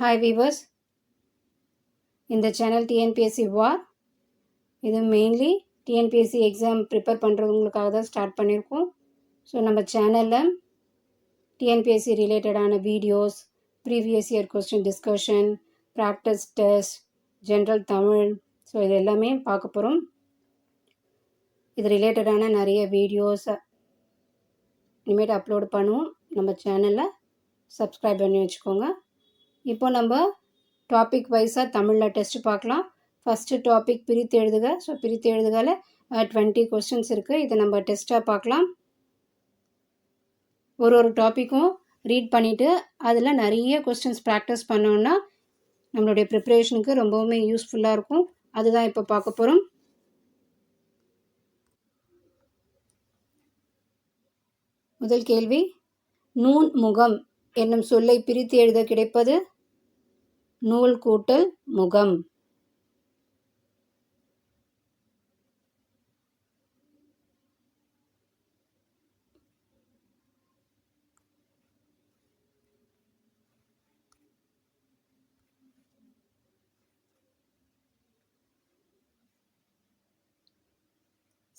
Hi viewers, இந்த channel TNPSC வார். இது mainly TNPSC exam prepare பண்ணுறவங்களுக்காக தான் ஸ்டார்ட் பண்ணியிருக்கோம். ஸோ நம்ம சேனலில் டிஎன்பிஎஸ்சி ரிலேட்டடான videos, previous year question discussion, practice test, general Tamil, so இது எல்லாமே பார்க்க போகிறோம். இது ரிலேட்டடான நிறைய வீடியோஸ் இனிமேட்டு அப்லோட் பண்ணுவோம். நம்ம சேனலில் சப்ஸ்கிரைப் பண்ணி வச்சுக்கோங்க. இப்போ நம்ம டாபிக் வைஸாக தமிழில் டெஸ்ட் பார்க்கலாம். ஃபஸ்ட்டு டாபிக் பிரித்து எழுதுக. ஸோ பிரித்து எழுதுகால 20 கொஸ்டின்ஸ் இருக்குது. இதை நம்ம டெஸ்ட்டாக பார்க்கலாம். ஒரு டாப்பிக்கும் ரீட் பண்ணிவிட்டு அதில் நிறைய கொஸ்டின்ஸ் ப்ராக்டிஸ் பண்ணோன்னா நம்மளுடைய ப்ரிப்ரேஷனுக்கு ரொம்பவுமே யூஸ்ஃபுல்லாக இருக்கும். அதுதான் இப்போ பார்க்க போகிறோம். முதல் கேள்வி, நூன் முகம் என்னும் சொல்லை பிரித்து எழுத கிடைப்பது நூல் கூட்டல் முகம்.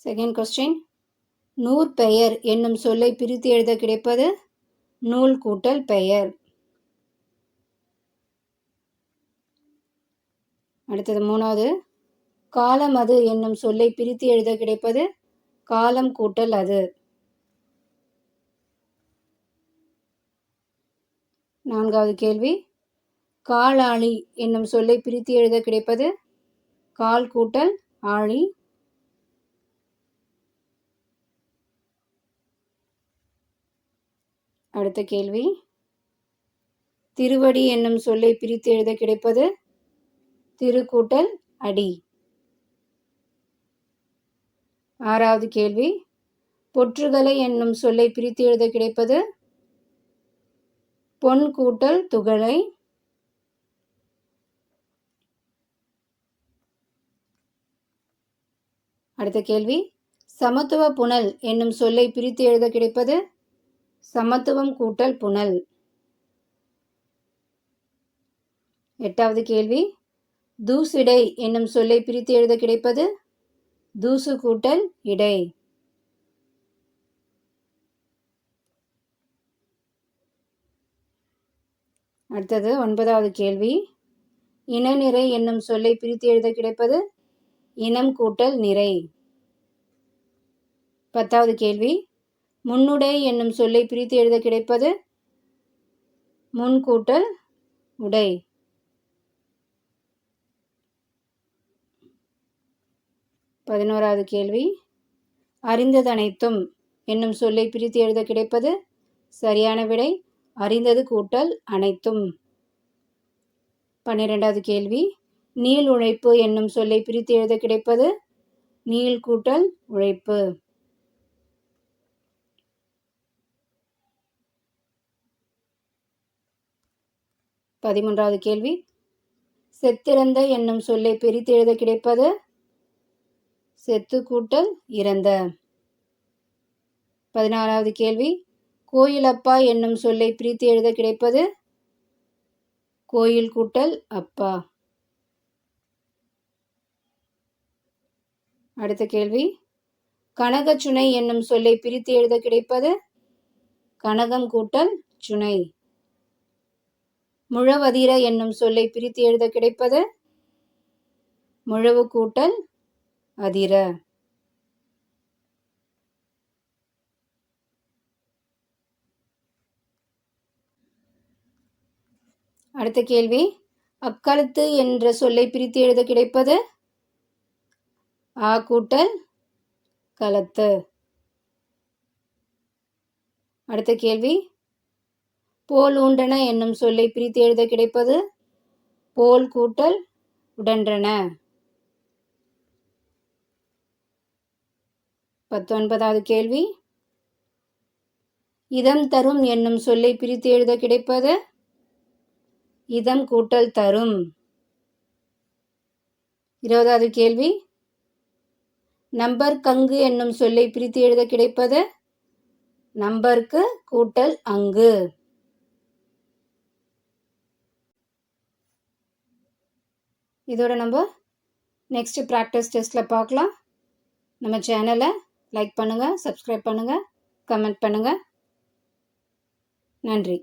செகண்ட் கொஸ்டின், நூற்பெயர் என்னும் சொல்லை பிரித்து எழுத கிடைப்பது நூல் கூட்டல் பெயர். அடுத்தது மூணாவது, காலம் அது என்னும் சொல்லை பிரித்து எழுத கிடைப்பது காலம் கூட்டல் அது. நான்காவது கேள்வி, காலாளி என்னும் சொல்லை பிரித்து எழுத கிடைப்பது கால் கூட்டல் ஆழி. அடுத்த கேள்வி, திருவடி என்னும் சொல்லை பிரித்து எழுத கிடைப்பது திரு கூட்டல் அடி. ஆறாவது கேள்வி, பொற்றுகளை என்னும் சொல்லை பிரித்து எழுத கிடைப்பது பொன் கூட்டல் துகளை. அடுத்த கேள்வி, சமத்துவ புனல் என்னும் சொல்லை பிரித்து எழுத கிடைப்பது சமத்துவம் கூட்டல் புனல். எட்டாவது கேள்வி, தூசிடை என்னும் சொல்லை பிரித்து எழுத கிடைப்பது தூசு கூட்டல் இடை. அடுத்தது ஒன்பதாவது கேள்வி, இனநிறை என்னும் சொல்லை பிரித்து எழுத கிடைப்பது இனம் கூட்டல் நிறை. பத்தாவது கேள்வி, முன்னுடை என்னும் சொல்லை பிரித்து எழுத கிடைப்பது முன் கூட்டல் உடை. 11வது கேள்வி, அறிந்ததனைத்தும் என்னும் சொல்லை பிரித்து எழுத கிடைப்பது சரியான விடை அறிந்தது கூட்டல் அனைத்தும். 12வது கேள்வி, நீள் உழைப்பு என்னும் சொல்லை பிரித்து எழுத கிடைப்பது நீள் கூட்டல் உழைப்பு. 13வது கேள்வி, செத்திறந்த என்னும் சொல்லை பிரித்து எழுத கிடைப்பது செத்து கூட்டல் இறந்த. 14வது கேள்வி, கோயிலப்பா என்னும் சொல்லை பிரித்து எழுத கிடைப்பது கோயில் கூட்டல் அப்பா. அடுத்த கேள்வி, கனகச்சுனை என்னும் சொல்லை பிரித்து எழுத கிடைப்பது கனகம் கூட்டல் சுனை. முழவதிர என்னும் சொல்லை பிரித்து எழுத கிடைப்பது முழவு கூட்டல் அதிர. அடுத்த கேள்வி, அக்கழுத்து என்ற சொல்லை பிரித்து எழுத கிடைப்பது ஆ கூட்டல் களத்து. அடுத்த கேள்வி, போல் ஊண்டன என்னும் சொல்லை பிரித்து எழுத கிடைப்பது போல் கூட்டல் உடன்றன. 19வது கேள்வி, இதம் தரும் என்னும் சொல்லை பிரித்து எழுத கிடைப்பது இதம் கூட்டல் தரும். 20வது கேள்வி, நம்பர் கங்கு என்னும் சொல்லை பிரித்து எழுத கிடைப்பது நம்பருக்கு கூட்டல் அங்கு. இதோட நம்ம நெக்ஸ்ட் ப்ராக்டிஸ் டெஸ்ட்டில் பார்க்கலாம். நம்ம சேனலை லைக் பண்ணுங்கள், சப்ஸ்கிரைப் பண்ணுங்கள், கமெண்ட் பண்ணுங்கள். நன்றி.